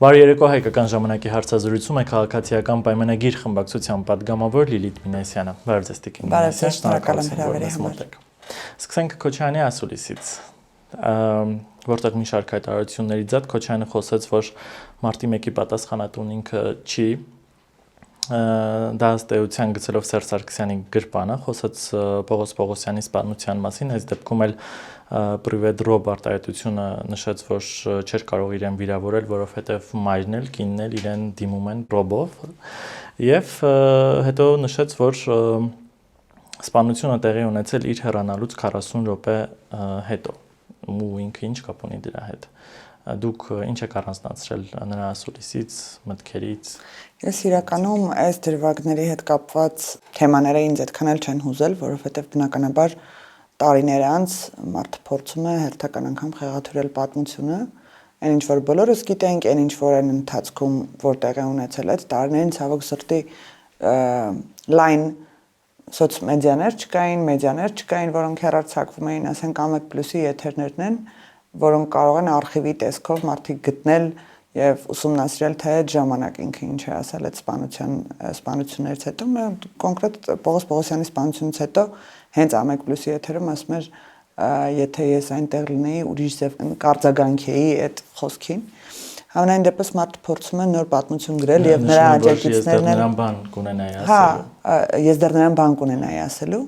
Բարի երեկո հայկական ժամանակի հարցազրույցում է քաղաքացիական պայմանագիր խմբակցության պատգամավոր Լիլիթ Մինասյանը։ Բարև ձեզ Տիկին Մինասյան, շնորհակալ եմ հրավերի համար։ Սկսենք Քոչարյանի ասուլիսից, որտեղ մի շարք հայտարարությունների ձատ Քոչարյանը խոսեց, որ մարտի 1-ի պատասխանատուն ինքը չի, դա ըստ էության գցելով Սերժ Սարգսյանի գրպանը, խոսեց Պողոս Պողոսյանի սպանության մասին, այս դեպքում էլ Պրիվեդրոբ արտահայտությունը նշեց, որ չէր կարող իրեն վիրավորել, որովհետև մայրն էլ, կինն էլ իրեն դիմում են ռոբով, եւ հետո նշեց, որ սպանությունը տեղի ունեցել իր հեռանալուց 40 րոպե հետո, ու ինքը ինչ կապ ունի դրա հետ։ Դուք ինչ եք առանձնացրել նրա ասուլիսից, մտքերից։ Ես իրականում այս դրվագների հետ կապված թեմաները ինձ այդքան էլ չեն հուզել, որովհետև բնականաբար տարիներ անց մարդը փորձում է հերթական անգամ խեղաթյուրել պատմությունը, այն ինչ որ բոլորս գիտենք, այն ինչ որ այն ընթացքում որտեղ է ունեցել այդ տարիներին ցավոք սրտի լայն սոցմեդիաներ չկային, որոնք հեռարձակվում էին, ասենք A1+-ի եթերներն են, որոնք կարող են արխիվի տեսքով մարդիկ գտնել եւ ուսումնասիրել թե այդ ժամանակ ինքը ինչ է ասել այդ սպանություններից հետո, կոնկրետ Պողոս Պողոսյանի սպանությունից հետո հենց A1+-ի եթերում ասում էր, եթե ես այնտեղ լինեի, ուրիշ ձև կարձագանքեի այդ խոսքին։ Համենայն դեպս մարդը փորձում է նոր պատմություն գրել եւ նրա աջակիցներն են նրան բան կունենայի ասելու։ Հա, ես դեռ նրան բան կունենայի ասելու,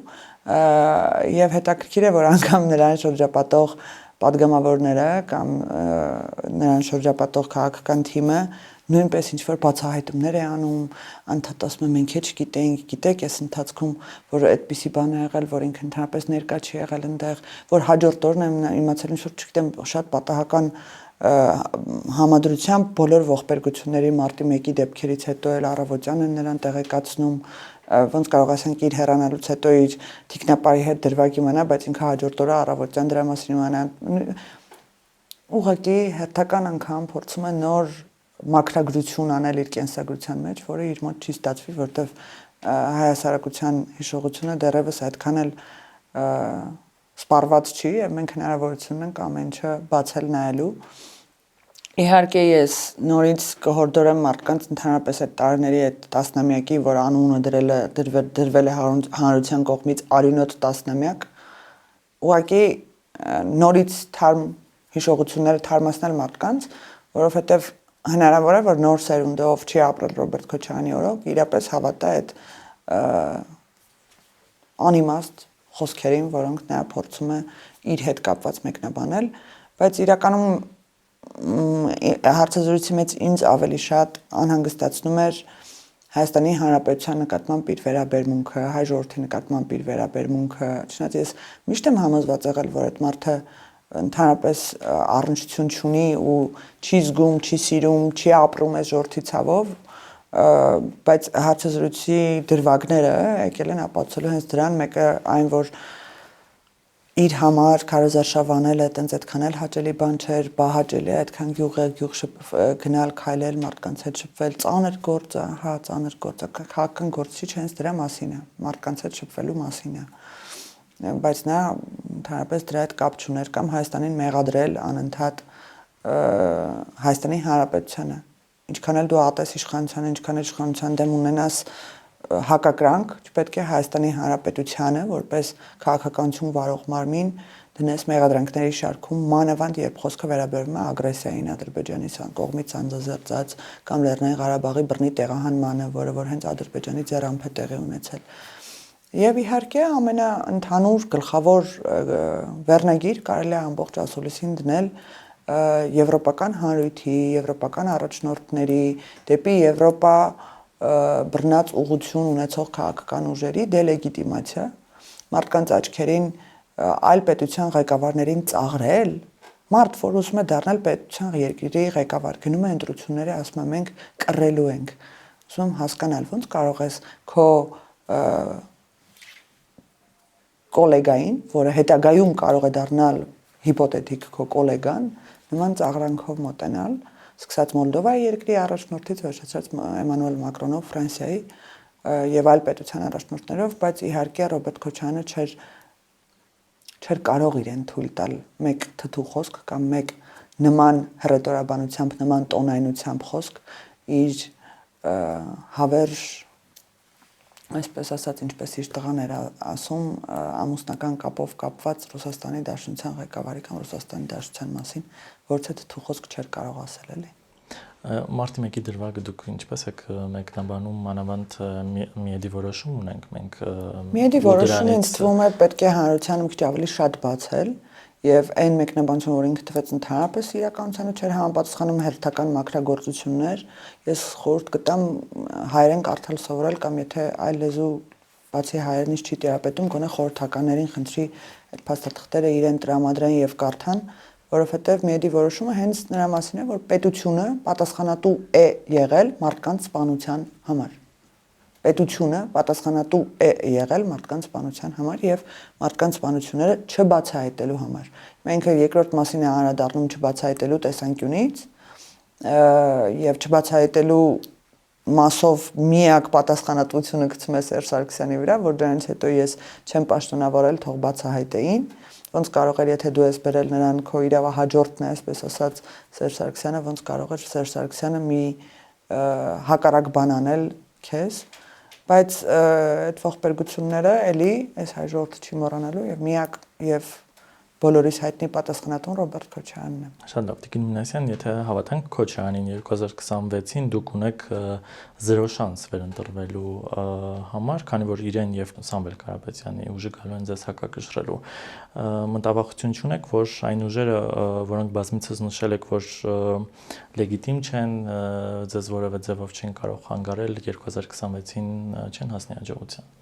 եւ հետաքրքիր է, որ անգամ նրան շրջապատող պատգամավորները կամ նրան շրջապատող քաղաքական թիմը նույնպես ինչ որ բացահայտումներ է անում, անդադ ասում է մենք էլ չգիտենք, գիտեք, այս ընթացքում որ այդպիսի բան է եղել, որ ինքը ընդհանրապես ներկա չի եղել այնտեղ, որ հաջորդ օրն եմ իմացել ինչ որ չգիտեմ, շատ պատահական համադրությամբ բոլոր ողբերգությունների մարտի 1-ի դեպքերից հետո էլ առավոտյան են նրան տեղեկացնում, ոնց կարող ասենք իր հեռանալուց հետո իր թիկնապարի հետ դրվագ իմանա, բայց ինքը հաջորդ օրը առավոտյան դրա մասին իմանա։ Ուղղակի հերթական անգամ փորձում է նոր մակրագրություն անել իր կենսագրության մեջ, որը իր մոտ չի ստացվի, որտեվ հայ հասարակության հիշողությունը դեռևս այդքան էլ սպառված չի եւ մենք հնարավորություն ունենք ամեն ինչը բացել նայելու։ Իհարկե ես նորից կհորդորեմ մարդկանց ընդհանրապես այդ տարիների այդ տասնամյակի, որ անունը դրվել է հանրության կողմից արյունոտ տասնամյակ, ուղղակի նորից թարմ հիշողությունները թարմացնել մարդկանց, որովհետև հնարավոր է, որ նոր սերունդը, ով չի ապրել Ռոբերտ Քոչարյանի օրոք, իրապես հավատա այդ անիմաստ խոսքերին, որոնք նա փորձում է իր հետ կապված մեկնաբանել, բայց իրականում հարցազրույցի մեջ ինձ ավելի շատ անհանգստացնում էր Հայաստանի Հանրապետության նկատմամբ իր վերաբերմունքը, հայ ժողովրդի նկատմամբ իր վերաբերմունքը, չնայած ես միշտ եմ համոզված եղել, որ այդ մարդը ընդհանրապես առնչություն չունի ու չի զգում, չի սիրում, չի ապրում այս ժողովրդի ցավով, բայց հարցազրույցի դրվագները եկել են ապացուցելու հենց դրան, մեկը այն, որ իր համար քարոզարշավ անելը տենց այդքան էլ հաճելի բան չէր, բահաճելի է այդքան գյուղ գնալ, քայլել, մարդկանց հետ շփվել, ծանր գործ է, հա, ծանր գործ է, քաղաքական գործի չէ, հենց դրա մասին է, մարդկանց հետ շփվելու մասին է, բայց նա ընդհանրապես դրա հետ կապ չուներ կամ Հայաստանին մեղադրել անընդհատ Հայաստանի Հանրապետությանը, ինչքան էլ դու ատես իշխանությանը, ինչքան էլ իշխանության դեմ ունենաս հակակրանք, չպետք է Հայաստանի Հանրապետությանը, որպես քաղաքականություն վարող մարմին դնես մեղադրանքների շարքում, մանավանդ երբ խոսքը վերաբերում է ագրեսիային Ադրբեջանի կողմից անձազերծած կամ Լեռնային Ղարաբաղի բռնի տեղահանմանը, որը որ հենց Ադրբեջանի ձեռամբ է տեղի ունեցել։ Եվ իհարկե ամենաընդհանուր գլխավոր վերնագիր կարելի է ամբողջ ասուլիսին դնել եվրոպական հանրույթի, եվրոպական առաջնորդների, դեպի Եվրոպա բռնած ուղղություն ունեցող քաղաքական ուժերի դելեգիտիմացիա, մարդկանց աչքերին այլ պետության ղեկավարներին ծաղրել, մարդ, որ ուզում է դառնալ պետության երկրի ղեկավար, գնում է ընտրությունների, ասում է մենք կռելու ենք, ուզում եմ հասկանալ, ոնց կարող ես քո կոլեգային, որը հետագայում կարող է դառնալ հիպոթետիկ քո կոլեգան, նման ծաղրանքով մոտենալ, սկսած Մոլդովայի երկրի առաջնորդից, վերջացած Էմանուել Մակրոնով, Ֆրանսիայի եւ այլ պետության առաջնորդներով, բայց իհարկե Ռոբերտ Քոչարյանը չէր կարող իրեն թույլ տալ մեկ թթու խոսք կամ մեկ նման հռետորաբանությամբ, նման տոնայնությամբ խոսք իր հավերժ, այսպես ասած, ինչպես իր տղան էր ասում, ամուսնական կապով կապված Ռուսաստանի Դաշնության ղեկավարի կամ Ռուսաստանի Դաշնության մասին որից է թթու խոսք չէր կարող ասել, էլի։ Մարտի 1-ի դրվագը դուք ինչպես եք մեկնաբանում, մանավանդ միեդի որոշում ունենք մենք։ Միեդի որոշումը ինձ թվում է պետք է հանրությանը մի քիչ ավելի շատ բացել եւ այն մեկնաբանությունը, որ ինքը տվեց ընդհանրապես իրականությանը չէր համապատասխանում հերթական մակրագործություններ, ես խորհուրդ կտամ հայերեն կարդալ սովորել կամ եթե այլ լեզու բացի հայերենից չի տիրապետում, գոնե խորհրդականներին խնդրի այդ փաստաթղթերը իրեն տրամադրեն եւ կարդան, որովհետեւ միեդի որոշումը հենց նրա մասին է, որ պետությունը պատասխանատու է եղել մարդկանց սպանության համար։ Պետությունը պատասխանատու է եղել մարդկանց սպանության համար եւ մարդկանց սպանությունները չբացահայտելու համար։ Մենք երկրորդ մասին է անդրադառնում չբացահայտելու տեսանկյունից եւ չբացահայտելու մասով միակ պատասխանատվությունը գցում է Սերժ Սարգսյանի վրա, որ դրանից հետո ես չեմ պաշտոնավորել, թող բացահայտեին, ոնց կարող էր, եթե դու ես բերել նրան քո իրավահաջորդն է, այսպես ասած, Սերժ Սարգսյանը, ոնց կարող էր Սերժ Սարգսյանը մի հակառակ բան անել քեզ, բայց այդ ողբերգությունները էլի այս հայ ժողովուրդը չի մոռանալու եւ միակ եւ բոլորիս հայտնի պատասխանատուն Ռոբերտ Քոչարյանն է։ Շատ լավ, Տիկին Մինասյան, եթե հավատանք Քոչարյանին 2026-ին դուք ունեք 0 շանս վերընտրվելու համար, քանի որ իրեն եւ Սամվել Կարապետյանի ուժը գալու են ձեզ հակակշռելու։ Մտավախություն չունեք, որ այն ուժերը, որոնք բազմիցս նշել եք, որ լեգիտիմ չեն, ձեզ որևէ ձևով չեն կարող խանգարել 2026-ին չեն հասնի հաջողության։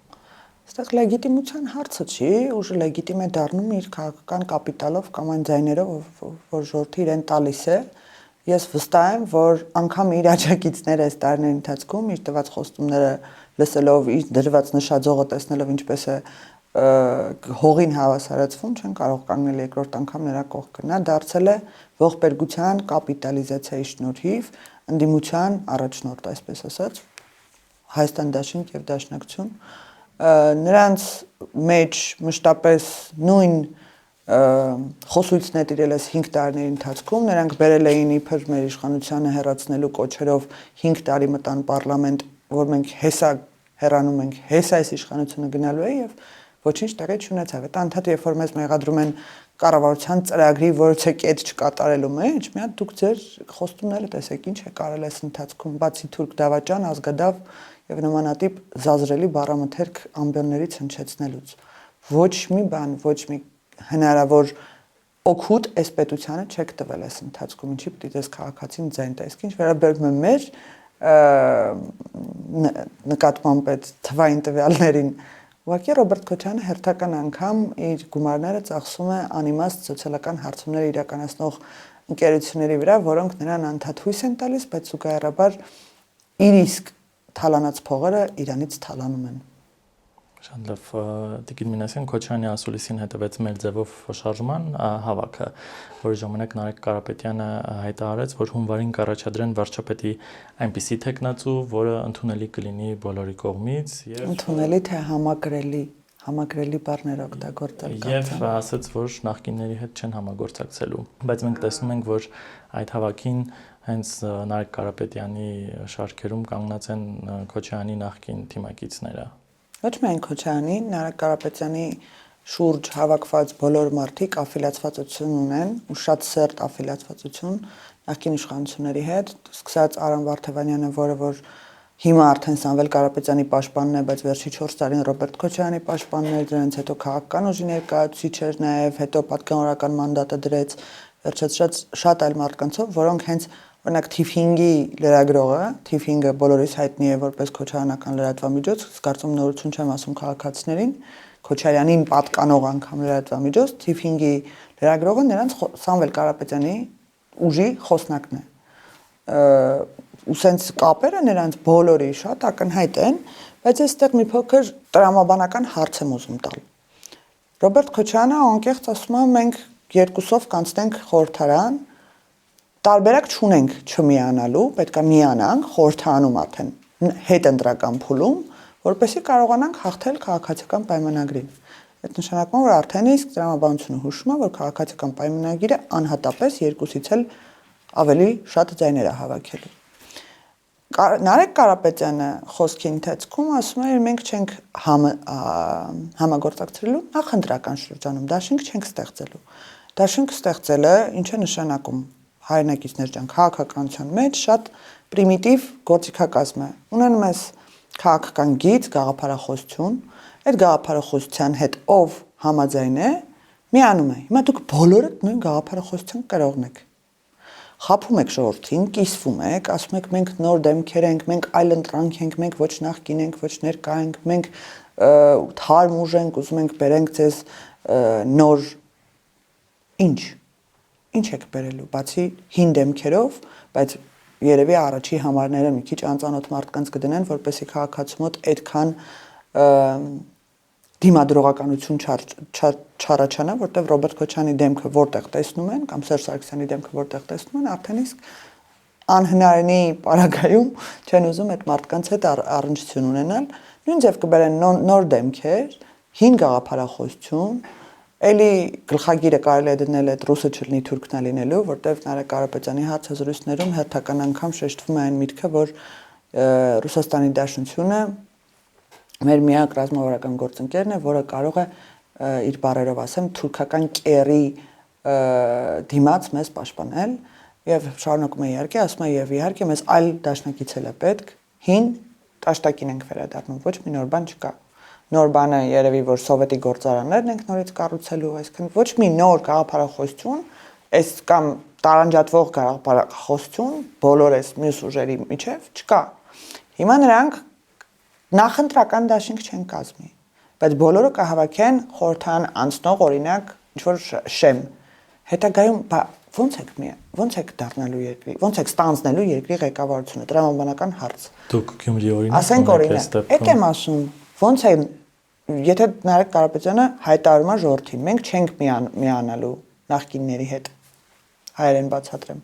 Այստեղ լեգիտիմության հարցը չի, ուժը լեգիտիմ է դառնում իր քաղաքական կապիտալով կամ այն ձայներով, որ ժողովուրդը իրեն տալիս է։ Ես վստահ եմ, որ անգամ իր աջակիցները այս տարիների ընթացքում իր տված խոստումները լսելով, իր դրված նշաձողը տեսնելով ինչպես է հողին հավասարացվում, չեն կարող կանգնել երկրորդ անգամ նրա կողքը։ Նա դարձել է ողբերգության կապիտալիզացիայի շնորհիվ ընդդիմության առաջնորդ, այսպես ասած, Հայաստան Դաշինք եւ Դաշնակցություն նրանց մեջ մշտապես նույն խոսույցն է տիրել այս 5 տարիների ընթացքում, նրանք բերել էին իբր մեր իշխանությանը հեռացնելու կոչերով 5 տարի մտան պարլամենտ, որ մենք հեսա հեռանում ենք, հեսա այս իշխանությունը գնալու է եւ ոչինչ տեղի չունեցավ։ Այդ անդադ երբ որ մեզ մեղադրում են կառավարության ծրագրի որևէ կետ չկատարելու մեջ, մի հատ դուք ձեր խոստումները տեսեք, ինչ է կարել այս ընթացքում, բացի թուրք դավաճան, ազգադավ եւ նմանատիպ զազրելի բառամթերք ամբիոններից հնչեցնելուց։ Ոչ մի բան, ոչ մի հնարավոր օգուտ այս պետությանը չեք տվել այս ընթացքում, ինչի պիտի դες քաղաքացին ձայն տեսք, ինչ վերաբերում է մեր նկատմամբ այդ թվային տվյալներին, ուղղակի Ռոբերտ Քոչարյանը հերթական անգամ իր գումարները ծախսում է անիմաստ սոցիալական հարցումներ իրականացնող ընկերությունների վրա, որոնք նրան անդադ հույս են տալիս, բայց զուգահեռաբար իր իսկ թալանած փողերը իրանից թալանում են։ Շատ լավ, Տիկին Մինասյան, Քոչարյանի ասուլիսին հետևեց մեր ձևով շարժման հավաքը, որի ժամանակ Նարեկ Կարապետյանը հայտարարեց, որ հունվարին կառաջադրեն վարչապետի այնպիսի թեկնածու, որը ընդունելի կլինի բոլորի կողմից եւ ընդունելի թե համակրելի բառներ օգտագործել եւ ասաց, որ նախկինների հետ չեն համագործակցելու, բայց մենք տեսնում ենք, որ այդ հավաքին հենց Նարեկ Կարապետյանի շարքերում կանգնած են Քոչարյանի նախկին թիմակիցները։ Ոչ միայն Քոչարյանի, Նարեկ Կարապետյանի շուրջ հավաքված բոլոր մարդիկ աֆիլիացվածություն ունեն ու շատ սերտ աֆիլիացվածություն նախկին իշխանությունների հետ, սկսած Արամ Վարդևանյանը, որը որ հիմա արդեն Սամվել Կարապետյանի պաշտպանն է, բայց վերջի 4 տարին Ռոբերտ Քոչարյանի պաշտպանն էր, դրանից հետո քաղաքական ուժի ներկայացուցիչ էր նաև, հետո պատգամավորական մանդատը դրեց, վերջացրած շատ այլ մարդկանցով, որոնք հենց օրինակ թիվ 5-ի լրագրողը, թիվ 5-ը բոլորիս հայտնի է որպես քոչարյանական լրատվամիջոց, կարծում նորություն չեմ ասում քաղաքացիներին, Քոչարյանին պատկանող անգամ լրատվամիջոց, թիվ 5-ի լրագրողը նրանց Սամվել Կարապետյանի ուժի խոսնակն է։ Ու սենց կապերը նրանց բոլորի շատ ակնհայտ են, բայց այստեղ մի փոքր տրամաբանական հարց եմ ուզում տալ։ Ռոբերտ Քոչարյանը անկեղծ ասում է, մենք երկուսով կանցնենք խորհրդարան, տարբերակ չունենք չմիանալու, պետք է միանանք խորհրդարանում արդեն հետ ընտրական փուլում, որպեսզի կարողանանք հաղթել քաղաքացիական պայմանագրին։ Այդ նշանակում որ արդեն իսկ տրամաբանությունը հուշում է, որ քաղաքացիական պայմանագիրը անհատապես երկուսից էլ ավելի շատ ձայներ է հավաքելու։ Նարեկ Կարապետյանը խոսքի ընթացքում ասում է, մենք չենք համագործակցելու նախընտրական շրջանում, դաշինք չենք ստեղծելու։ Դաշինք ստեղծելը ինչ է նշանակում հայրենակիցներ ջան, քաղաքականության մեջ շատ պրիմիտիվ գործիքակազմ է։ Ունենում ես քաղաքական գիծ, գաղափարախոսություն, այդ գաղափարախոսության հետ ով համաձայն է, միանում է։ Հիմա դուք բոլորը նույն գաղափարախոսության կրողն եք։ Խափում եք ժողովրդին, կիսվում եք, ասում եք մենք նոր դեմքեր ենք, մենք այլընտրանք ենք, մենք ոչ նախկին ենք, ոչ ներկա ենք, մենք թարմ ուժ ենք, ուզում ենք բերենք ձեզ նոր ինչ եք բերելու, բացի հին դեմքերով, բայց երևի առաջի համարները մի քիչ անծանոթ մարդկանց կդնեն, որպեսզի քաղաքացու մոտ այդքան դիմադրողականություն չառաջանա, որտեղ Ռոբերտ Քոչարյանի դեմքը որտեղ տեսնում են, կամ Սերժ Սարգսյանի դեմքը որտեղ տեսնում են, արդեն իսկ անհնարինի պարագայում չեն ուզում այդ մարդկանց հետ առնչություն ունենալ, նույն ձև կբերեն նոր դեմքեր, հին գաղափարախոսություն, էլի գլխագիրը կարելի է դնել այդ ռուսը չլինի թուրքն է լինելու, որտեղ Նարեկ Կարապետյանի հարցազրույցներում հերթական անգամ շեշտվում է այն միտքը, որ Ռուսաստանի Դաշնությունը մեր միակ ռազմավարական գործընկերն է, որը կարող է իր բառերով ասեմ թուրքական կերի դիմաց մեզ պաշտպանել եւ շարունակում է իհարկե ասում է եւ իհարկե մեզ այլ դաշնակից էլ է պետք հին տաշտակին ենք վերադառնում ոչ մի նոր բան չկա նոր բանը երևի որ սովետի գործարաններն ենք նորից կառուցելու այսինքն ոչ մի նոր գաղափարախոսություն այս կամ տարանջատվող գաղափարախոսություն բոլոր այս մյուս ուժերի միջև չկա հիմա նրանք նախընտրական դաշինք չեն կազմի, բայց բոլորը կհավաքեն խորհրդան անցնող օրինակ ինչ-որ շեմ։ Հետագայում ոնց եք դառնալու երկրի, ոնց եք ստանձնելու երկրի ղեկավարությունը, տրամաբանական հարց։ Դուք Գյումրի օրինակ ասենք օրինակ, եք եմ ասում, ոնց է, եթե Նարեկ Կարապետյանը հայտարարում է ժողովրդին, մենք չենք միանալու նախկինների հետ, հայերեն բացատրեմ։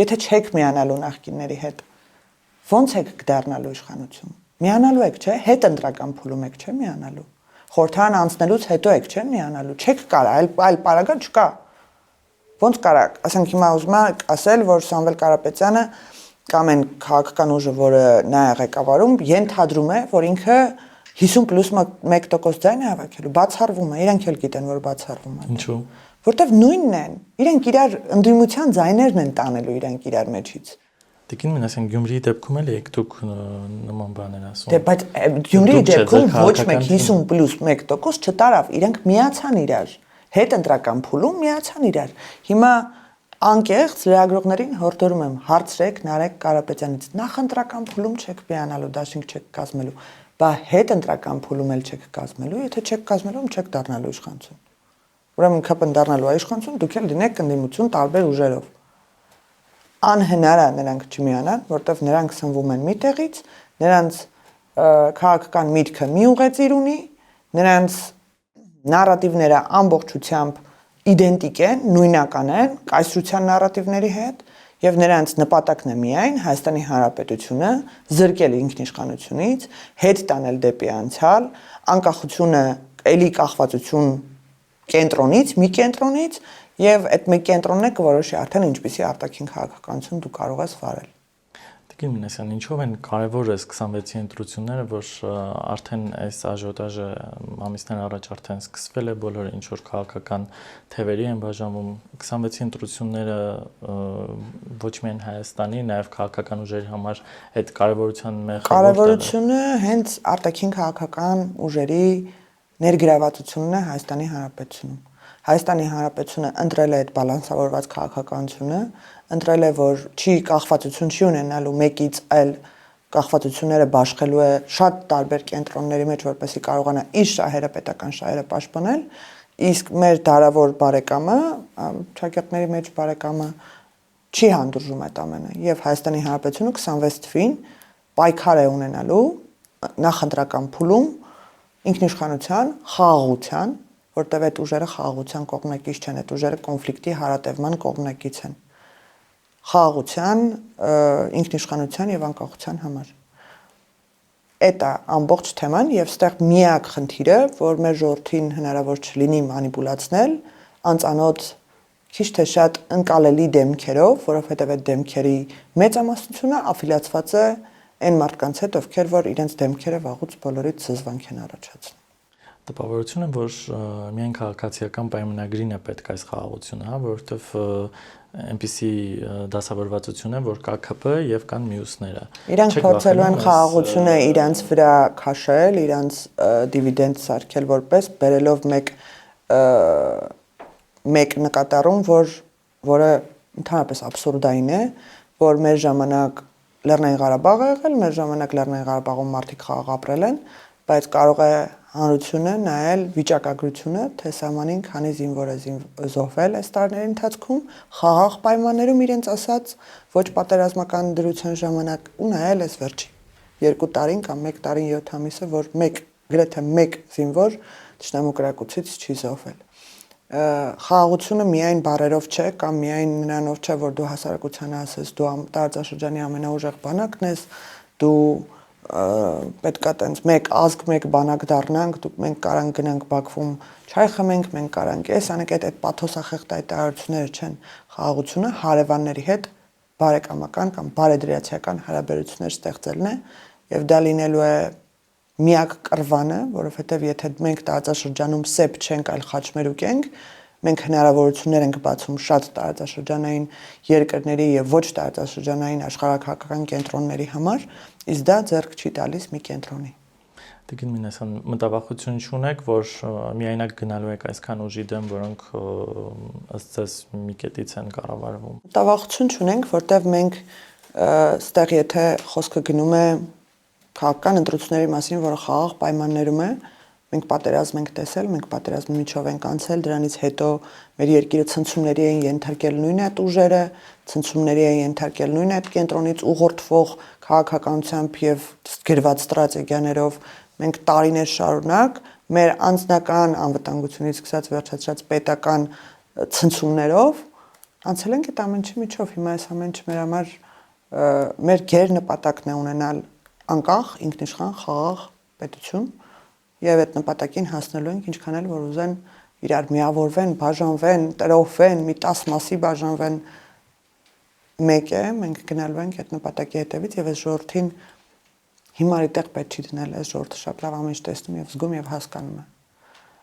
Եթե չեք միանալու նախկինների հետ, ոնց եք դառնալու իշխանություն։ Միանալու եք, չէ՞, հետ ընտրական փուլում եք, չէ՞ միանալու։ Խորհրդան անցնելուց հետո եք, չէ՞ միանալու։ Չեք կարա, այլ պարագա չկա։ Ոնց կարաք, ասենք հիմա ուզում եք ասել, որ Սամվել Կարապետյանը կամ այն քաղաքական ուժը, որը նա է ղեկավարում, ենթադրում է, որ ինքը 50+1% ձայն է հավաքելու, բացառվում է, իրենք էլ գիտեն, որ բացառվում է։ Ինչու՞։ Որտեվ նույնն են, իրենք իրար ընդդիմության ձայներն են տանելու իրենք իրար մեջից։ Տիկին մենասեն Գյումրիի դեպքում էլ եք դուք նման բաներ ասում։ Դե բայց Գյումրիի դեպքում ոչ մեկ 50+1% չտարավ, իրենք միացան իրար, հետ ընտրական փուլում միացան իրար։ Հիմա անկեղծ լրագրողներին հորդորում եմ հարցրեք Նարեկ Կարապետյանից նախընտրական փուլում չեք միանալու, դաշինք չեք կազմելու, բա հետ ընտրական փուլում էլ չեք կազմելու, եթե չեք կազմելու, չեք դառնալու իշխանություն։ Ուրեմն քապն դառնալու իշխանություն դուք էլ դինեք ընդդիմություն տարբեր ուժերով։ Անհնար է նրանք չմիանան, որտեղ նրանք սնվում են մի տեղից, նրանց քաղաքական միտքը մի ուղեծիր ունի, նրանց նարատիվները ամբողջությամբ իդենտիկ են, նույնական են կայսրության նարատիվների հետ, եւ նրանց նպատակն է միայն Հայաստանի Հանրապետությունը զրկել ինքնիշխանությունից, հետ տանել դեպի անցյալ, անկախությունը էլի կախվածություն կենտրոնից, մի կենտրոնից Եվ այդ մի կենտրոնն է կորոշի արդեն ինչպիսի արտաքին քաղաքականություն դու կարող ես վարել։ Տիկին Մինասյան, ինչով են կարևոր այս 26-ի ընտրությունները, որ արդեն այս աժիոտաժը ամիսներ առաջ արդեն սկսվել է, բոլորը ինչ որ քաղաքական թևերի են բաժանվում, 26-ի ընտրությունները ոչ միայն Հայաստանի, նաև քաղաքական ուժերի համար այդ կարևորության մեղավոր Կարևորությունը հենց արտաքին քաղաքական ուժերի ներգրավվածությունն է Հայաստանի Հանրապետությունում։ Հայաստանի Հանրապետությունը ընտրել է այդ բալանսավորված քաղաքականությունը, ընտրել է, որ չի կախվածություն չի ունենալու մեկից այլ կախվածությունները բաշխելու է շատ տարբեր կենտրոնների մեջ, որպեսզի կարողանա իր շահերը, պետական շահերը պաշտպանել, իսկ մեր դարավոր բարեկամը, ճակատների մեջ բարեկամը չի հանդուրժում այդ ամենը, եւ Հայաստանի Հանրապետությունը 26 թվին պայքար է ունենալու նախընտրական փուլում ինքնիշխանության, խաղաղության որտեղ այդ ուժերը խաղաղության կողմնակից չեն, այդ ուժերը կոնֆլիկտի հարատևման կողմնակից են։ Խաղաղության, ինքնիշխանության եւ անկախության համար։ Էդ է ամբողջ թեման եւ ստեղ միակ խնդիրը, որ մեր ժողովրդին հնարավոր չլինի մանիպուլացնել, անծանոթ քիչ թե շատ ընկալելի դեմքերով, որովհետեւ այդ դեմքերի մեծամասնությունը աֆիլիացված է այն մարդկանց հետ, ովքեր որ իրենց դեմքերը վաղուց բոլորից զզվանք են առաջացնում։ Տպավորություն է, որ միայն քաղաքացիական պայմանագրին է պետք այս խաղաղությունը, հա, որովհետև այնպիսի դասավորվածություն է, որ կա ԿՓ եւ կան մյուսները։ Իրանք փորձելու են խաղաղությունը իրանց վրա քաշել, իրանց դիվիդենդ սարքել որպես բերելով մեկ նկատառում, որը ընդհանրապես աբսուրդային է, որ մեր ժամանակ Լեռնային Ղարաբաղը եղել, մեր ժամանակ Լեռնային Ղարաբաղում մարդիկ խաղաղ ապրել են, բայց կարող է հանրությունը նայել վիճակագրությունը, թե սահմանին քանի զինվոր է զոհվել այս տարիների ընթացքում, խաղաղ պայմաններում իրենց ասած, ոչ պատերազմական դրության ժամանակ ու նայել այս վերջի 2 տարին կամ 1 տարին 7 ամիսը, որ գրեթե մեկ զինվոր թշնամու չի զոհվել։ Խաղաղությունը միայն բառերով չէ կամ միայն նրանով չէ, որ դու հասարակությանը ասես, դու տարածաշրջանի ամենաուժեղ բանակն ես, դու պետքա տենց մեկ ազգ, մեկ բանակ դառնանք, մենք կարանք գնանք Բաքվում չայ խմենք, մենք կարանք էս անենք, այդ պաթոսախեղտ հայտարարությունները չեն։ Խաղաղությունը հարևանների հետ բարեկամական կամ բարեդրացիական հարաբերություններ ստեղծելն է, եւ դա լինելու է միակ կռվանը, որովհետև եթե մենք տարածաշրջանում սեփ չենք, այլ խաչմերուկ ենք, մենք հնարավորություններ ենք բացում շատ տարածաշրջանային երկրների եւ ոչ տարածաշրջանային աշխարհակահաղական կենտրոնների համար, իսկ դա ձեռք չի տալիս մի կենտրոնի։ Տիկին Մինասյան, մտավախություն չունեք, որ միայնակ գնալու եք այսքան ուժի դեմ, որոնք ըստ ձեզ մի կետից են կառավարվում։ Մտավախություն չունենք, որտեղ մենք ստեղ եթե խոսքը գնում է քաղաքական ընտրությունների մասին, որը խաղաղ պայմաններում է, մենք պատերազմ ենք տեսել, մենք պատերազմի միջով ենք անցել, դրանից հետո մեր երկիրը ցնցումների են ենթարկել նույն այդ ուժերը, ցնցումների են ենթարկել նույն այդ կենտրոնից ուղղորդվող քաղաքականությամբ եւ գրված ստրատեգիաներով, մենք տարիներ շարունակ մեր անձնական անվտանգությունից սկսած վերջացած պետական ցնցումներով անցել ենք այդ ամենի միջով, հիմա այս ամենը մեր համար մեր գեր նպատակն է ունենալ անկախ, ինքնիշխան, խաղաղ պետություն եւ այդ նպատակին հասնելու ենք ինչքան էլ որ ուզեն իրար միավորվեն, բաժանվեն, տրոհվեն, մի 10 մասի բաժանվեն մեկ է, մենք գնալու ենք այդ նպատակի հետևից եւ այս ժողովրդին հիմարի տեղ պետք չի դնել, այս ժողովուրդը շատ լավ ամեն ինչ տեսնում եւ զգում եւ հասկանում է։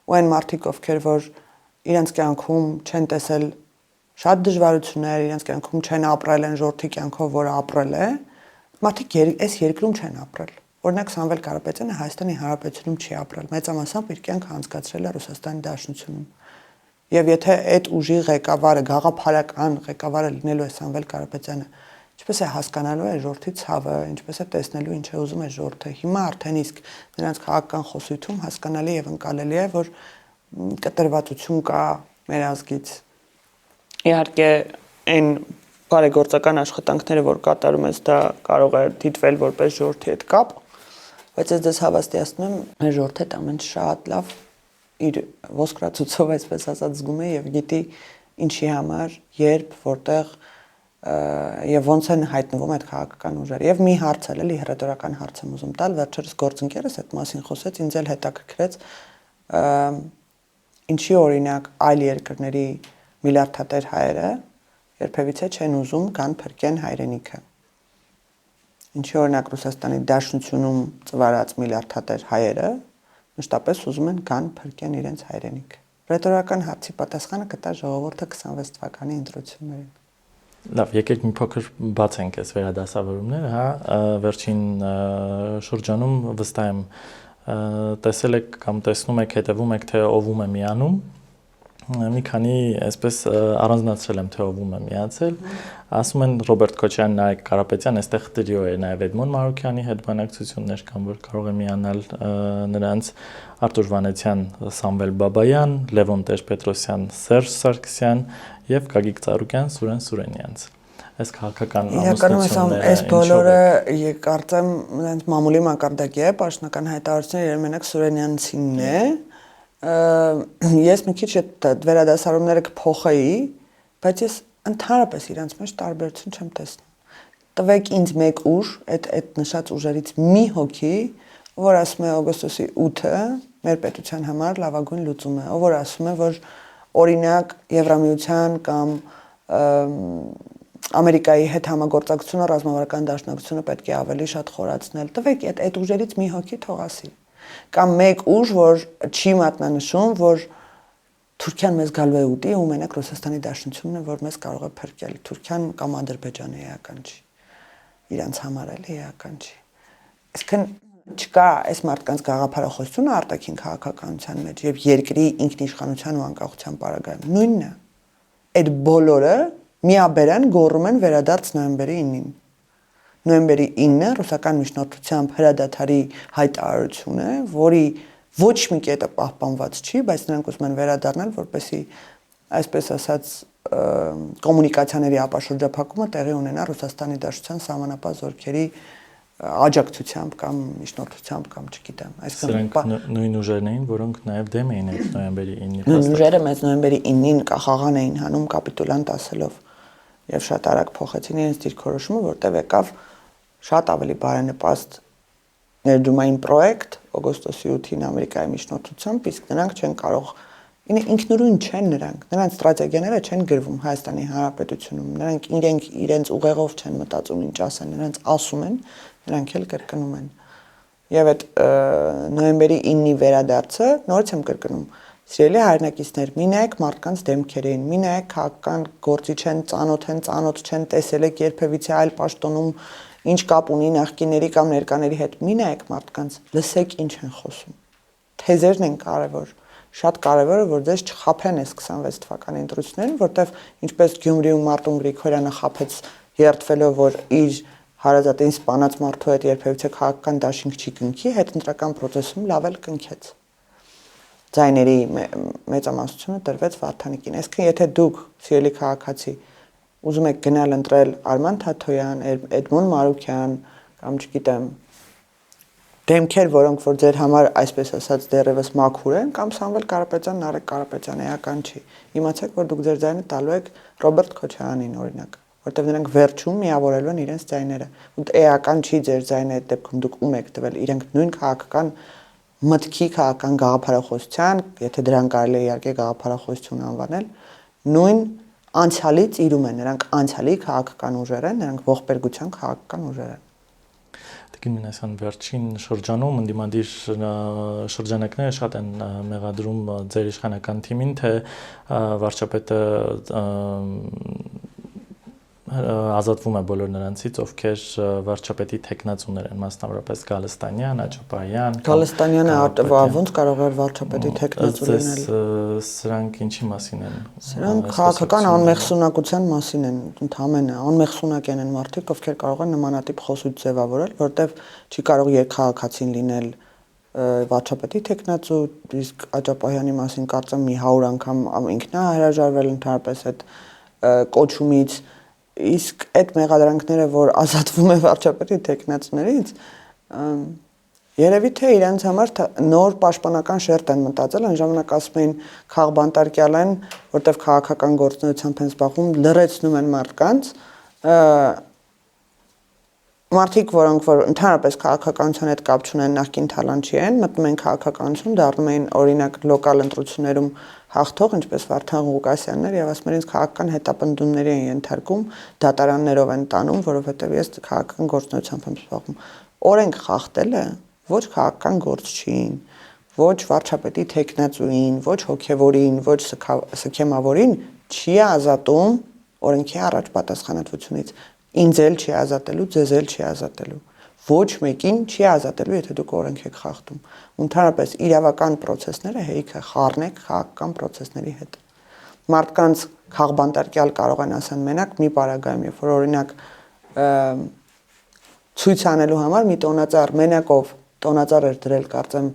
Ու այն մարդիկ, ովքեր որ իրենց կյանքում չեն տեսել շատ դժվարություններ, իրենց կյանքում չեն ապրել այն ժողովրդի կյանքով, որը ապրել է, մարդիկ այս երկրում չեն ապրել։ Օրինակ Սամվել Կարապետյանը Հայաստանի Հանրապետությունում չի ապրել, մեծամասամբ իր կյանքը անցկացրել է Ռուսաստանի Դաշնությունում։ Եվ եթե այդ ուժի ղեկավարը, գաղափարական ղեկավարը լինելու է Սամվել Կարապետյանը, ինչպես է հասկանալու է ժողովրդի ցավը, ինչպես է տեսնելու ինչ է ուզում է ժողովուրդը։ Հիմա արդեն իսկ նրանց քաղաքական խոսույթում հասկանալի եւ ընկալելի է, որ կտրվածություն կա մեր ազգից։ Իհարկե այն բարեգործական աշխատանքները, որ կատարում ես, դա կարող է դիտվել որպես ժողովրդի հետ կապ, բայց ես դες հավաստիացնում եմ, մեր ժողովուրդը այդ ամեն շատ լավ իր ոսկրածուցով այսպես ասած զգում է եւ գիտի ինչի համար, երբ, որտեղ եւ ոնց են հայտնվում այդ քաղաքական ուժերը։ Եվ մի հարց էլ էլի հռետորական հարց եմ ուզում տալ, վերջերս գործընկերս այդ մասին խոսեց, ինձ էլ հետաքրքրեց ինչի օրինակ այլ երկրների միլիարդատեր հայերը երբևիցե չեն ուզում կան փրկեն հայրենիքը։ Ինչի օրինակ Ռուսաստանի Դաշնությունում ծվարած միլիարդատեր հայերը մշտապես ուզում են կան փրկեն իրենց հայրենիքը։ Ռետորական հարցի պատասխանը կտա ժողովուրդը 26 թվականի ընտրություններին։ Լավ, եկեք մի փոքր բացենք այս վերադասավորումները, հա, վերջին շրջանում վստահ եմ տեսել եք կամ տեսնում եք, հետևում եք, թե ովում է միանում։ Մի քանի այսպես առանձնացրել եմ, թե ովում է միացել։ Ասում են Ռոբերտ Քոչարյան, Նարեկ Կարապետյան, այստեղ տրիո է նաև Էդմոն Մարուկյանի հետ բանակցություններ կան, որ կարող է միանալ նրանց, Արտուր Վանեցյան, Սամվել Բաբայան, Լևոն Տեր-Պետրոսյան, Սերժ Սարգսյան եւ Գագիկ Ծառուկյան, Սուրեն Սուրենյանց։ Այս քաղաքական ամուսնությունները այս բոլորը կարծեմ այնց մամուլի մակարդակի է, պաշտոնական հայտարարությունները երբեմն Սուրենյանցինն է։ Ես մի քիչ այդ վերադասարումները կփոխեի, բայց ես ընդհանրապես իրանց մեջ տարբերություն չեմ տեսնում։ Տվեք ինձ մեկ ուժ, այդ նշած ուժերից մի հոգի, որ ասում է օգոստոսի 8-ը մեր պետության համար լավագույն լուծում է, որ ասում է, որ օրինակ Եվրամիության կամ Ամերիկայի հետ համագործակցությունը ռազմավարական դաշնակցությունը պետք է ավելի շատ խորացնել։ Տվեք այդ ուժերից մի հոգի թող ասի։ Կամ մեկ ուժ, որ չի մատնանշում, որ Թուրքիան մեզ գալու է ուտի ու մենակ Ռուսաստանի Դաշնությունն է, որ մեզ կարող է փրկել։ Թուրքիան կամ Ադրբեջանը էական չի։ Իրանց համար էլ էական չի։ Այսինքն չկա այս մարդկանց գաղափարախոսությունը արտաքին քաղաքականության մեջ եւ երկրի ինքնիշխանության ու անկախության պարագայում նույնն է։ Այդ բոլորը միաբերան գոռում են վերադարձ նոյեմբերի 9-ին։ Նոյեմբերի 9-ը ռուսական միջնորդությամբ հրադադարի հայտարարություն է, որի ոչ մի կետը պահպանված չի, բայց նրանք ուզում են վերադառնալ, որպեսզի այսպես ասած կոմունիկացիաների ապաշրջափակումը տեղի ունենա Ռուսաստանի Դաշնության սահմանապահ զորքերի աջակցությամբ կամ միջնորդությամբ կամ չգիտեմ, Սրանք նույն ուժերն էին, որոնք նաև դեմ էին այդ նոյեմբերի 9-ի նույն ուժերը մեծ նոյեմբերի 9-ին խաղաղան էին հանում կապիտուլանտ ասելով եւ շատ արագ փոխեցին իրենց դիրքորոշումը, որտեղ եկավ շատ ավելի բարենպաստ ներդրումային պրոյեկտ օգոստոսի 8-ին Ամերիկայի միջնորդությամբ, իսկ նրանք չեն կարող ինքնուրույն չեն նրանց ստրատեգիաները չեն գրվում Հայաստանի Հանրապետությունում, նրանք իրենց ուղեղով չեն մտածում ինչ ասեն, նրանց ասում են, նրանք էլ կրկնում են։ Եվ այդ նոյեմբերի 9-ի վերադարձը նորից եմ կրկնում, սիրելի հայրենակիցներ, մի նայեք մարդկանց դեմքերին, մի նայեք քաղաքական գործիչ են, ծանոթ չեն, տեսել եք երբևիցե այլ պաշտոնում ինչ կապ ունի նախկինների կամ ներկաների հետ, մի նայեք մարդկանց, լսեք ինչ են խոսում։ Թեզերն են կարևոր, շատ կարևոր է, որ ձեզ չխաբեն այս 26 թվականի ընտրություններին, որտեղ ինչպես Գյումրիում Մարտուն Գրիգորյանը խաբեց երդվելով, որ իր հարազատին սպանած մարդու հետ երբևիցե քաղաքական դաշինք չի կնքի, հետընտրական process-ում լավ էլ կնքեց։ Ձայների մեծամասնությունը տրվեց Վարդանիկին։ Այսինքն եթե դուք սիրելի քաղաքացի ուզում եք գնալ ընտրել Արման Թաթոյան, Էդմոն Մարուկյան կամ չգիտեմ դեմքեր, որոնք որ ձեր համար այսպես ասած դեռևս մաքուր են, կամ Սամվել Կարապետյան, Նարեկ Կարապետյան էական չի։ Իմացեք, որ դուք ձեր ձայնը տալու եք Ռոբերտ Քոչարյանին օրինակ, որտեղ նրանք վերջում միավորելու են իրենց ձայները։ Ու էական չի ձեր ձայնը այդ դեպքում դուք ում եք տվել, իրենք նույն քաղաքական մտքի քաղաքական գաղափարախոսության, եթե դրան կարելի է իհարկե գաղափարախոսություն անվանել, նույն անցյալից իրում են, նրանք անցյալի քաղաքական ուժեր են, նրանք ողբերգության քաղաքական ուժեր են։ Տիկին Մինասյան, վերջին շրջանում ընդդիմադիր շրջանակները շատ են մեղադրում ձեր իշխանական թիմին, թե վարչապետը ազատվում է բոլոր նրանցից, ովքեր վարչապետի թեկնածուներ են, մասնավորապես Գալստանյան, Աճապարյան։ Գալստանյանը ոնց կարող էր վարչապետի թեկնածու լինել։ Սրանք ինչի մասին են։ Սրանք քաղաքական անմեղսունակության մասին են, ընդհանրապես անմեղսունակ են մարդիկ, ովքեր կարող են նմանատիպ խոսույթ ձևավորել, որտեվ չի կարող երկխաղաքացին լինել վարչապետի թեկնածու, իսկ Աճապարյանի մասին կարծեմ մի 100 անգամ ինքն է հրաժարվել ընդհանրապես այդ կոչումից, իսկ այդ մեղադրանքները, որ ազատվում է վարչապետի թեկնածուներից, երևի թե իրենց համար նոր պաշտպանական շերտ են մտածել, այն ժամանակ ասում էին քաղբանտարկյալ են, որտեվ քաղաքական գործունեությամբ են զբաղվում, լրացնում են մարդկանց, մարդիկ, որոնք որ ընդհանրապես քաղաքականության հետ կապ չունեն, նախկին թալանչի են, մտնում են քաղաքականություն, դառնում են օրինակ լոկալ ընտրություններում հաղթող, ինչպես Վարդան Ղուկասյաններ, եւ ասում են ինձ քաղաքական հետապնդումների են ենթարկում, դատարաններով են տանում, որովհետեւ ես քաղաքական գործունեությամբ եմ զբաղվում։ Օրենք խախտելը ոչ քաղաքական գործչին, ոչ վարչապետի թեկնածուին, ոչ հոգևորին, ոչ սքեմավորին չի ազատում օրենքի առաջ պատասխանատվությունից։ Ինձ էլ չի ազատելու, ձեզ էլ չի ազատելու։ Ոչ մեկին չի ազատելու, եթե դուք օրենք եք խախտում։ Ընդհանրապես իրավական process-ները հեիքը խառնեք քաղաքական process-ների հետ։ Մարդկանց քաղբանտարկյալ կարող են ասեն մենակ մի պարագայում, երբ որ օրինակ ցույց անելու համար մի տոնածառ մենակով տոնածառ էր դրել, կարծեմ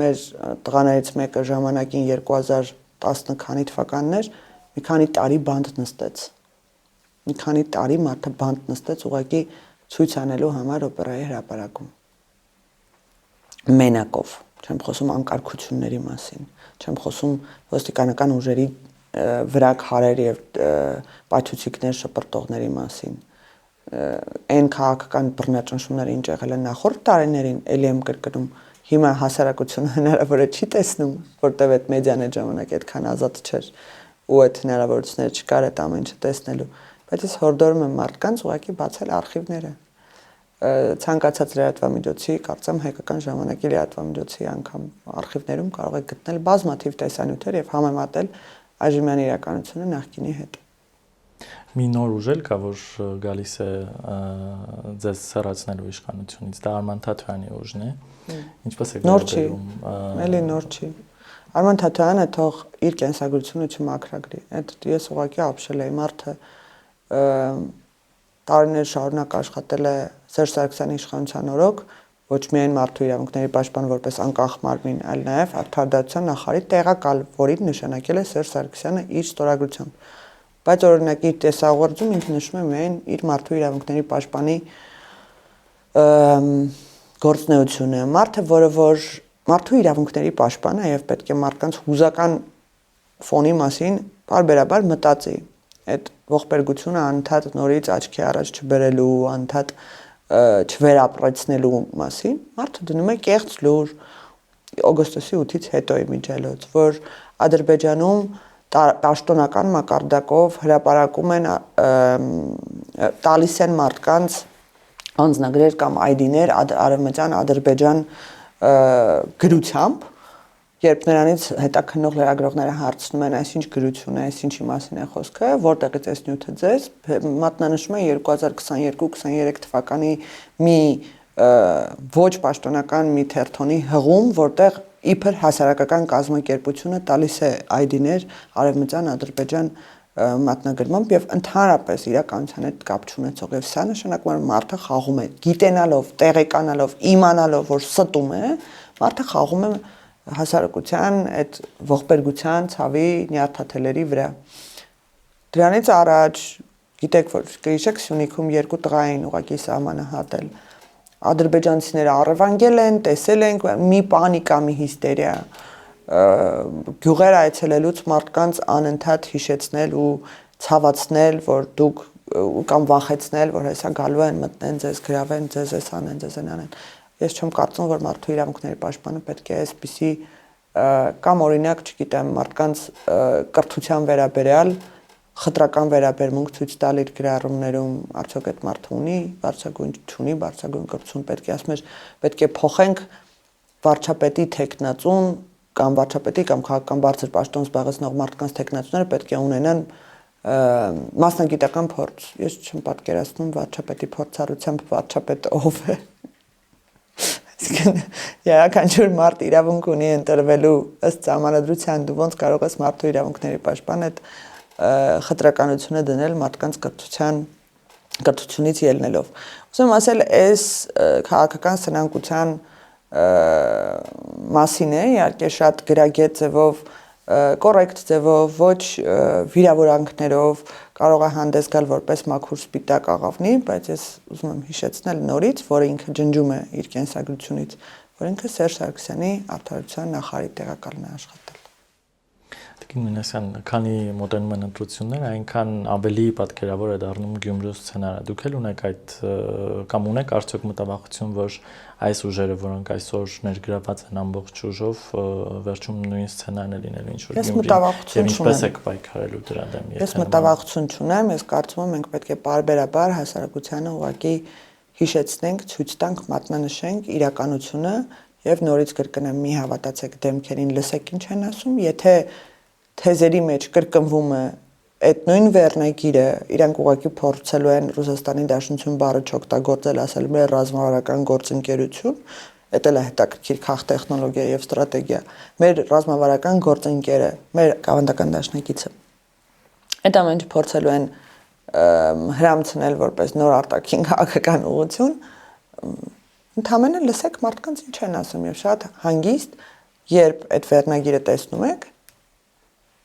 մեր տղաներից մեկը ժամանակին 2010 քանի թվականներ մի քանի տարի բանտ նստեց։ Մի քանի տարի մարդը բանտ նստեց ուղղակի ցույց անելու համար օպերայի հրապարակում։ Մենակով, չեմ խոսում անկարգությունների մասին, չեմ խոսում ոստիկանական ուժերի վրա քարեր եւ պայթուցիկներ շպրտողների մասին։ այն քաղաքական բռնաճնշումները ինչ եղել են նախորդ տարիներին, ելի եմ կրկնում, հիմա հասարակությունը հնարավոր է չի տեսնում, որտեղ այդ մեդիան այդ ժամանակ այդքան ազատ չէր ու այդ հնարավորությունները չկար այդ ամեն ինչը տեսնելու, բայց ես հորդորում եմ մարդկանց ուղղակի բացել արխիվները։ Ցանկացած լրատվամիջոցի, կարծեմ հայկական ժամանակի լրատվամիջոցի անգամ արխիվներում կարող եք գտնել բազմաթիվ տեսանյութեր եւ համեմատել այժմյան իրականությունը նախկինի հետ։ Մի նոր ուժ էլ կա, որ գալիս է ձեզ սեռացնելու իշխանությունից, դա Արման Թաթոյանի ուժն է։ Ինչպես է վերաբերում։ Էլի նոր չի։ Արման Թաթոյանը թող իր կենսագրությունը չմաքրագրի։ Այդ ես ուղղակի ապշել եմ մարդը տարիներ շարունակ աշխատել է Սերժ Սարգսյանի իշխանության օրոք, ոչ միայն մարդու իրավունքների պաշտպան որպես անկախ մարմին, այլ նաև արդարադատության նախարարի տեղակալ, որին նշանակել է Սերժ Սարգսյանը իր ստորագրությամբ։ Բայց օրինակ իր տեսաուղերձում ինքը նշում է միայն իր մարդու իրավունքների պաշտպանի գործունեությունը։ Մարդը, որը որ մարդու իրավունքների պաշտպան է եւ պետք է մարդկանց հուզական ֆոնի մասին բարբերաբար մտածի։ Այդ ողբերգությունը անընդհատ նորից աչքի առաջ չբերելու, անընդհատ չվերապրեցնելու մասին, մարդը դնում է կեղծ լուր օգոստոսի 8-ից հետո իմիջիալոց, որ Ադրբեջանում պաշտոնական մակարդակով հրապարակում են տալիս են մարդկանց անձնագրեր կամ ID-ներ արևմտյան Ադրբեջան գրությամբ, երբ նրանից հետաքննող լրագրողները հարցնում են այսինչ գրություն է, այսինչի մասին է խոսքը, որտեղից այս նյութը ձեզ, մատնանշում է 2022-23 թվականի մի ոչ պաշտոնական մի թերթոնի հղում, որտեղ իբր հասարակական կազմակերպությունը տալիս է ID-ներ արևմտյան Ադրբեջան մատնագրմամբ եւ ընդհանրապես իրականության հետ կապ չունեցող եւ սա նշանակում է մարդը խաղում է գիտենալով, տեղեկանալով, իմանալով, որ ստում է, մարդը խաղում է հասարակության այդ ողբերգության ցավի նյարդաթելերի վրա։ Դրանից առաջ գիտեք որ գիշեք Սյունիքում երկու տղա էին ուղակի սահմանահատել։ Ադրբեջանցիները առևանգել են, տեսել են մի պանիկա, մի հիստերիա։ Գյուղեր այցելելուց մարդկանց անընդհատ հիշեցնել ու ցավացնել, որ դուք կամ վախեցնել, որ հեսա գալու են մտնեն ձեզ, գրավեն ձեզ, էս անեն, ձեզ անեն։ Ես չեմ կարծում, որ մարդու իրավունքների պաշտպանը պետք է այսպիսի կամ օրինակ, չգիտեմ, մարդկանց կրթության վերաբերյալ խտրական վերաբերմունք ցույց տալ իր գրառումներում, արդյոք այդ մարդը ունի բարձրագույն չունի բարձրագույն կրթություն, պետք է ասում ես, պետք է փոխենք վարչապետի տեխնացուն կամ վարչապետի կամ քաղաքական բարձր պաշտոն զբաղեցնող մարդկանց տեխնացուները պետք է ունենան մասնագիտական փորձ։ Ես չեմ պատկերացնում վարչապետի փորձառությամբ վարչապետը ով է։ Յուրաքանչյուր մարդ իրավունք ունի ընտրվելու ըստ համանդրության, դու ոնց կարող ես մարդու իրավունքների պաշտպան այդ խտրականությունը դնել մարդկանց կրթությունից ելնելով։ Ուզում ասել, այս քաղաքական սնանկության մասին է, իհարկե շատ գրագետ ձևով, կոռեկտ ձևով, ոչ վիրավորանքներով կարող է հանդես գալ որպես մաքուր սպիտակ աղավնի, բայց ես ուզում եմ հիշեցնել նորից, որը ինքը ջնջում է իր կենսագրությունից, որ ինքը Սերժ Սարգսյանի արդարության նախարարի տեղակալն է աշխատել։ Տիկին Մինասյան, քանի մոտենում են ընտրությունները, այնքան ավելի պատկերավոր է դառնում Գյումրու սցենարը։ Դուք էլ ունեք այդ կամ ունեք արդյոք մտավախություն, որ այս ուժերը, որոնք այսօր ներգրաված են ամբողջ ուժով, վերջում նույն սցենարն է լինելու ինչ որ Գյումրի։ Եվ ինչպես եք պայքարելու դրա դեմ։ Ես մտավախություն չունեմ, ես կարծում եմ մենք պետք է պարբերաբար հասարակությանը ուղղակի հիշեցնենք, ցույց տանք, մատնանշենք իրականությունը եւ նորից կրկնեմ, մի հավատացեք դեմքերին, լսեք ինչ են ասում, եթե թեզերի մեջ կրկնվում է այդ նույն վերնագիրը, իրանք ուղղակի փորձելու են Ռուսաստանի Դաշնություն բառը չօգտագործել, ասել մեր ռազմավարական գործընկերություն, դա էլ է հետաքրքիր քաղտեխնոլոգիա եւ ստրատեգիա, մեր ռազմավարական գործընկերը, մեր կավանդական դաշնակիցը։ Այդ ամենը փորձելու են հրամցնել որպես նոր արտաքին քաղաքական ուղղություն, ընդհանրապես լսեք մարդկանց ինչ են ասում եւ շատ հանգիստ, երբ այդ վերնագիրը տեսնում եք,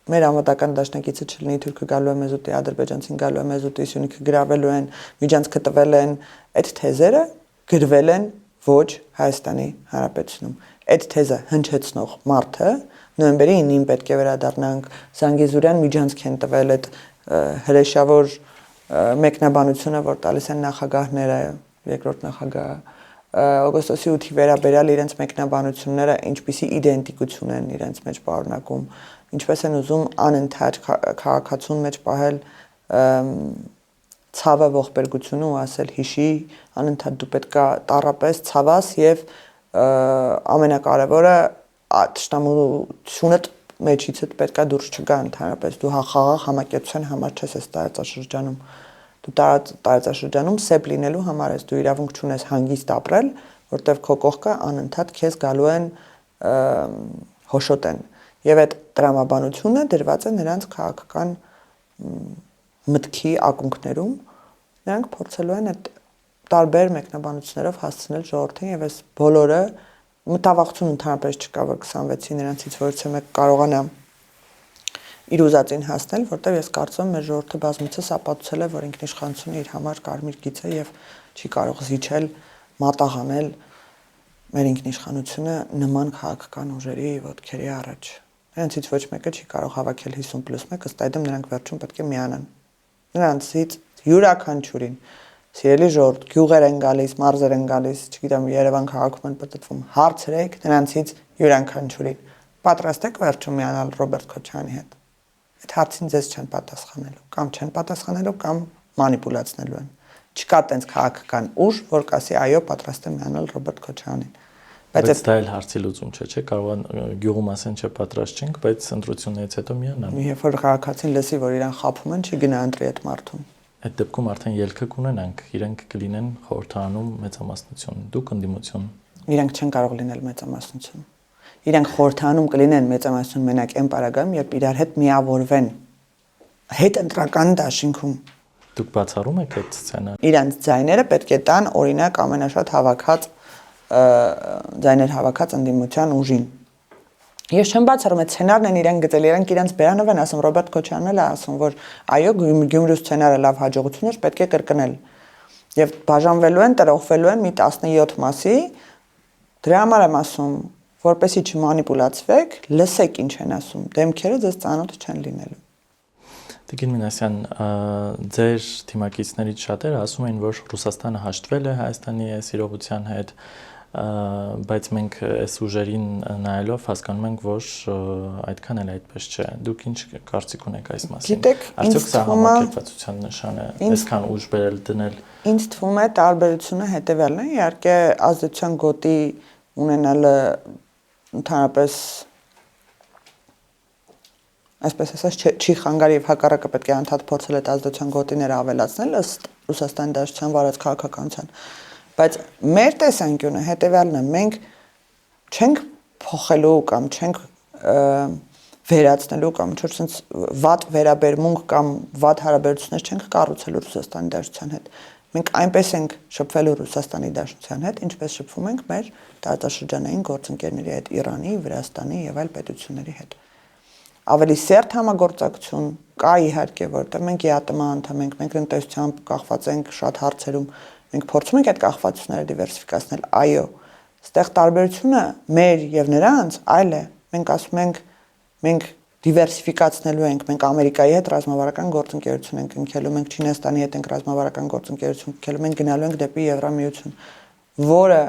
մեր ամատական դաշնակիցը չլինի թուրքը գալու է մեզ ուտի, ադրբեջանցին գալու է մեզ ուտի, Սյունիքը գրավելու են, միջանցքը տվել են, այդ թեզերը գրվել են ոչ Հայաստանի Հանրապետությունում։ Այդ թեզը հնչեցնող մարդը նոյեմբերի 9-ին պետք է վերադառնանք, Զանգեզուրյան միջանցք են տվել այդ հրեշավոր մեկնաբանությունը, որ տալիս են նախագահները, երկրորդ նախագահը, օգոստոսի 8-ի վերաբերյալ իրենց մեկնաբանությունները ինչպիսի իդենտիկություն են իրենց մեջ պարունակում, ինչպես են ուզում անընդհատ քաղաքացուն մեջ պահել ցավը ողբերգությունը ու ասել հիշի, անընդհատ դու պետքա տառապես, ցավաս եւ ամենակարևորը թշնամությունդ մեջիցդ պետքա դուրս չգա ընդհանրապես դու խաղաղ համակերպության համար չես այս տարածաշրջանում դու տարածաշրջանում սեփ լինելու համար ես դու իրավունք չունես հանգիստ ապրել որտեվ քո կողքը անընդհատ քեզ գալու են հոշոտեն եւ այդ տրամաբանությունը դրված է նրանց քաղաքական մտքի ակունքներում նրանք փորձելու են այդ տարբեր մեկնաբանություններով հասցնել ժողովրդին եւ այս բոլորը մտավախություն ընդհանրապես չկա որ 26-ի նրանցից որևէ մեկ կարողանա իր ուզածին հասնել որտեվ ես կարծում եմ մեր ժողովուրդը բազմիցս ապացուցել է որ ինքնիշխանությունը իր համար կարմիր գիծ է եւ չի կարող զիջել մատաղանել մեր ինքնիշխանությունը նման քաղաքական ուժերի ոտքերի առաջ նրանցից ոչ մեկը չի կարող հավաքել 50+1 ըստ այդմ նրանք վերջում պետք է միանան նրանցից յուրաքանչյուրին Սիրելի ժողովուրդ, գյուղեր են գալիս, մարզեր են գալիս, չգիտեմ, Երևան քաղաքում են պատտվում, հարցրեք նրանցից յուրաքանչյուրին։ Պատրաստ եք վերջում միանալ Ռոբերտ Քոչարյանի հետ։ Այդ հարցին ձեզ չեն պատասխանելու, կամ չեն պատասխանելու, կամ մանիպուլացնելու են։ Չկա տենց քաղաքական ուժ, որ կասի այո, պատրաստ եմ միանալ Ռոբերտ Քոչարյանին։ Բայց դա էլ հարցի լուծում չէ, կարող են գյուղում ասեն չէ պատրաստ չենք, բայց ընտրություններից հետո միանան։ Երբ որ քաղաքացին լսի, որ իրան խաբում են, չի գնա ընտրի այդ մարդուն։ Այդ դեպքում արդեն ելքը կունենանք, իրենք կլինեն խորհրդարանում մեծամասնություն, դուք ընդդիմություն։ Իրենք չեն կարող լինել մեծամասնություն։ Իրենք խորհրդարանում կլինեն մեծամասնություն մենակ այն պարագայում, երբ իրար հետ միավորվեն հետ ընտրական դաշինքում։ Դուք բացառում եք այդ սցենարը։ Իրանց ձայները պետք է տան օրինակ ամենաշատ հավաքած ձայներ հավաքած ընդդիմության ուժին։ Ես չեմ բացառում այդ սցենարն են իրեն գտել, իրենց բերանով են ասում Ռոբերտ Քոչարյանն էլ ասում, որ այո, Գյումրու սցենարը լավ հաջողություն էր, պետք է կրկնել։ Եվ բաժանվելու են, տրողվելու են մի 17 մասի։ Դրա համար եմ ասում, որպեսզի չմանիպուլացվեք, լսեք ինչ են ասում, դեմքերը ձեզ ծանոթ չեն լինելու։ Տիկին Մինասյան, ձեր թիմակիցներից շատերը ասում են, որ Ռուսաստանը հաշտվել է Հայաստանի այս իրողության հետ, բայց մենք այս ուժերին նայելով հասկանում ենք, որ այդքան էլ այդպես չէ։ Դուք ինչ կարծիք ունեք այս մասին։ Արդյոք սա համակերպվածության նշան է, այսքան ուժ բերել դնել։ Ինձ թվում է տարբերությունը հետևյալն է, իհարկե ազդեցության գոտի ունենալը ընդհանրապես այսպես ասած չի խանգարի եւ հակառակը պետք է անդադ փորձել այդ ազդեցության գոտիները ավելացնել ըստ Ռուսաստանի Դաշնության վարած քաղաքականության բայց մեր տեսանկյունը հետեւյալն է մենք չենք փոխելու կամ չենք վերացնելու կամ ինչ-որ sense վատ վերաբերմունք կամ վատ հարաբերություններ չենք կառուցելու Ռուսաստանի Դաշնության հետ մենք այնպես ենք շփվելու Ռուսաստանի Դաշնության հետ ինչպես շփվում ենք մեր տարածաշրջանային գործընկերների հետ Իրանի, Վրաստանի եւ այլ պետությունների հետ ավելի սերտ համագործակցություն կա իհարկե որտեղ մենք ԵԱՏՄ անդամ ենք մենք տնտեսությամբ կախված ենք շատ հարցերում մենք փորձում ենք այդ կախվածությունները դիվերսիֆիկացնել այո այստեղ տարբերությունը մեր եւ նրանց այլ է մենք ասում ենք մենք դիվերսիֆիկացնելու ենք մենք Ամերիկայի հետ ռազմավարական գործընկերություն ենք ընկնելու մենք Չինաստանի հետ ենք ռազմավարական գործընկերություն ընկնելու մենք գնալու ենք դեպի Եվրամիություն որը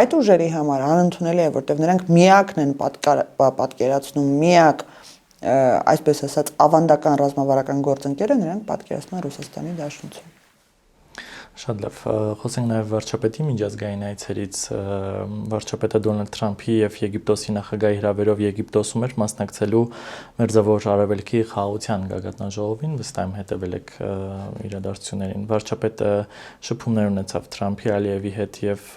այդ ուժերի համար անընդունելի է որտեղ նրանք միակն են պատկերացնում միակ այսպես ասած ավանդական ռազմավարական գործընկերը նրանք պատկերացնում են Ռուսաստանի Դաշնություն Շատ լավ, խոսենք նաև վարչապետի միջազգային այցերից, վարչապետը Դոնալդ Թրամփի եւ Եգիպտոսի նախագահի հրավերով Եգիպտոսում էր մասնակցելու Մերձավոր Արևելքի խաղաղության գագաթնաժողովին, վստահ եմ հետևել եք իրադարձություններին։ Վարչապետը շփումներ ունեցավ Թրամփի, Ալիևի հետ եւ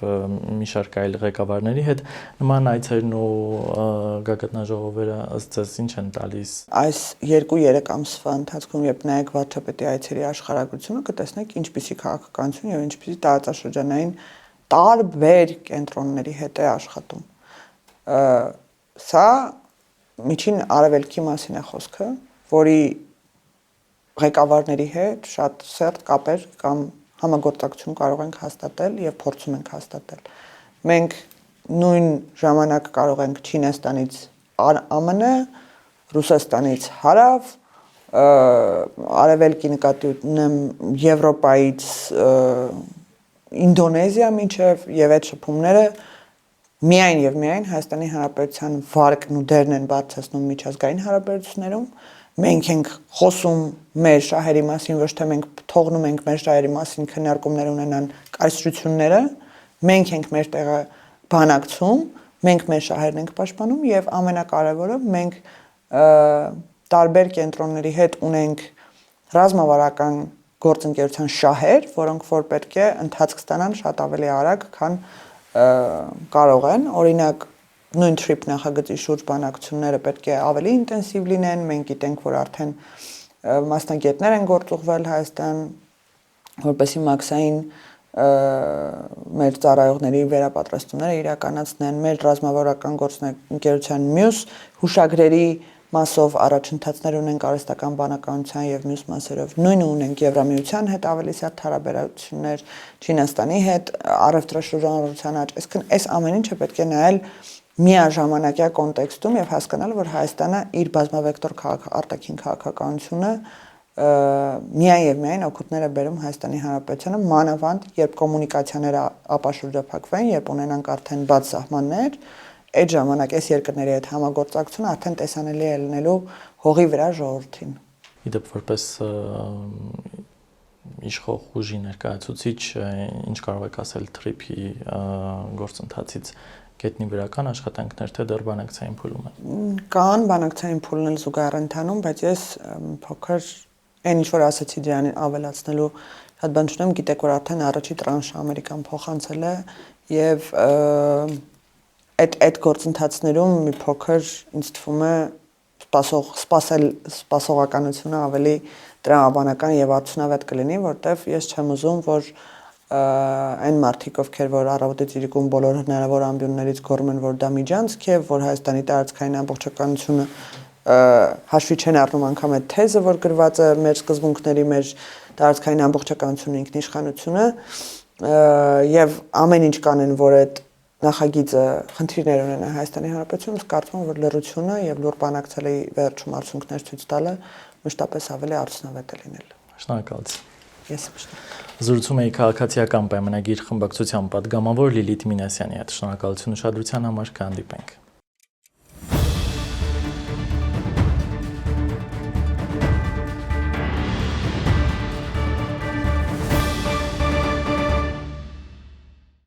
մի շարք այլ ղեկավարների հետ։ Նման այցերն ու գագաթնաժողովերը ըստ ձեզ ինչ են տալիս։ Այս 2-3 ամսվա ընթացքում, երբ նայեք վարչապետի այցերի աշխարհագրությունը, կտեսնեք ինչպիսի քաղաքական եւ ինչպիսի տարածաշրջանային տարբեր կենտրոնների հետ է աշխատում։ Սա միջին արևելքի մասին է խոսքը, որի ղեկավարների հետ շատ սերտ կապեր կամ համագործակցություն կարող ենք հաստատել եւ փորձում ենք հաստատել։ Մենք նույն ժամանակ կարող ենք Չինաստանից ԱՄՆ, Ռուսաստանից հարավ, արևելքի նկատի ունեմ Եվրոպայից Ինդոնեզիա մինչև եւ այդ շփումները միայն եւ միայն Հայաստանի Հանրապետության վարկն ու դերն են բարձրացնում միջազգային հարաբերություններում։ Մենք ենք խոսում մեր շահերի մասին, ոչ թե մենք թողնում ենք մեր շահերի մասին քննարկումներ ունենան կայսրությունները, մենք ենք մեր տեղը բանակցում, մենք մեր շահերն ենք պաշտպանում եւ ամենակարևորը մենք տարբեր կենտրոնների հետ ունենք ռազմավարական գործընկերության շահեր, որոնք որ պետք է ընթացք ստանան շատ ավելի արագ, քան կարող են, օրինակ նույն TRIP նախագծի շուրջ բանակցությունները պետք է ավելի ինտենսիվ լինեն, մենք գիտենք, որ արդեն մասնագետներ են գործուղվել Հայաստան, որպեսզի մաքսային մեր ծառայողների վերապատրաստումները իրականացնեն, մեր ռազմավարական գործընկերության մյուս հուշագրերի մասով առաջընթացներ ունենք արհեստական բանականության եւ մյուս մասերով։ Նույնը ունենք Եվրամիության հետ ավելի շատ հարաբերություններ, Չինաստանի հետ առևտրաշրջանառության աճ։ Այսինքն այս ամեն ինչը պետք է նայել միաժամանակյա կոնտեքստում եւ հասկանալ, որ Հայաստանը իր բազմավեկտոր արտաքին քաղաքականությունը միայն եւ միայն օգուտներ է բերում Հայաստանի Հանրապետությանը, մանավանդ երբ կոմունիկացիաները ապաշրջափակվեն, երբ ունենանք արդեն բաց սահմաններ, այդ ժամանակ այս երկրների հետ համագործակցությունը արդեն տեսանելի է լինելու հողի վրա ժողովրդին։ Իդեպ որպես իշխող ուժի ներկայացուցիչ, ինչ կարող եք ասել TRIP-ի գործընթացից գետնի վրական աշխատանքներ, թե դեռ բանակցային փուլում են։ Կան բանակցային փուլն էլ զուգահեռ ընթանում, բայց ես փոքր այն ինչ որ ասացի դրան ավելացնելու շատ բան չունեմ, գիտեք որ արդեն առաջի տրանշը Ամերիկան փոխանցել է եւ այդ գործընթացներում մի փոքր ինձ թվում է սպասողականությունը ավելի տրամաբանական եւ արդյունավետ կլինի, որտեվ ես չեմ ուզում, որ այն մարդիկ, ովքեր որ առավոտից իրիկուն բոլոր հնարավոր ամբիոններից գոռում են, որ դա միջանցք է, որ Հայաստանի տարածքային ամբողջականությունը հաշվի չեն առնում անգամ այդ թեզը, որ գրված է մեր սկզբունքների, մեր տարածքային ամբողջականությունը, ինքնիշխանությունը եւ ամեն ինչ կանեն, որ այդ նախագիծը խնդիրներ ունենա Հայաստանի Հանրապետությունում, կարծում եմ, որ լրությունը եւ լուր բանակցելի վերջում արդյունքներ ցույց տալը մշտապես ավելի արդյունավետ է լինել։ Շնորհակալություն։ Ես մշտապես Զրուցում էի քաղաքացիական պայմանագիր խմբակցության պատգամավոր Լիլիթ Մինասյանի հետ։ Շնորհակալություն ուշադրության համար, կհանդիպենք։